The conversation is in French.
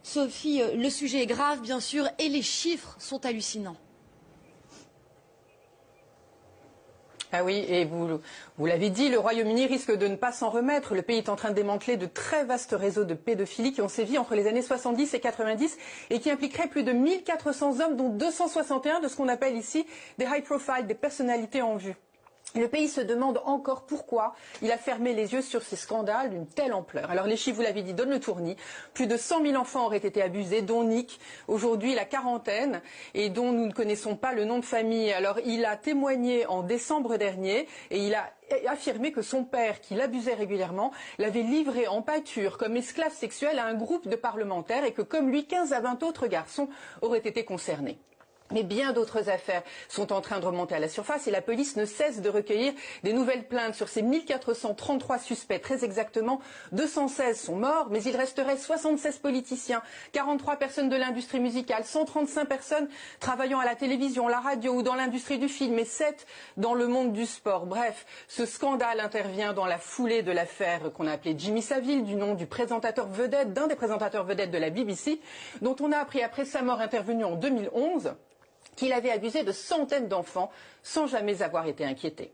Sophie, le sujet est grave, bien sûr, et les chiffres sont hallucinants. Ah oui, et vous l'avez dit, le Royaume-Uni risque de ne pas s'en remettre. Le pays est en train de démanteler de très vastes réseaux de pédophilie qui ont sévi entre les années 70 et 90 et qui impliqueraient plus de 1400 hommes, dont 261 de ce qu'on appelle ici des high profile, des personnalités en vue. Le pays se demande encore pourquoi il a fermé les yeux sur ces scandales d'une telle ampleur. Alors les chiffres, vous l'avez dit, donnent le tournis. Plus de 100 000 enfants auraient été abusés, dont Nick, aujourd'hui la quarantaine, et dont nous ne connaissons pas le nom de famille. Alors il a témoigné en décembre dernier et il a affirmé que son père, qui l'abusait régulièrement, l'avait livré en pâture comme esclave sexuel à un groupe de parlementaires et que comme lui, 15 à 20 autres garçons auraient été concernés. Mais bien d'autres affaires sont en train de remonter à la surface et la police ne cesse de recueillir des nouvelles plaintes sur ces 1433 suspects. Très exactement, 216 sont morts, mais il resterait 76 politiciens, 43 personnes de l'industrie musicale, 135 personnes travaillant à la télévision, la radio ou dans l'industrie du film et 7 dans le monde du sport. Bref, ce scandale intervient dans la foulée de l'affaire qu'on a appelée Jimmy Savile, du nom du présentateur vedette, d'un des présentateurs vedettes de la BBC, dont on a appris après sa mort intervenue en 2011 qu'il avait abusé de centaines d'enfants sans jamais avoir été inquiété.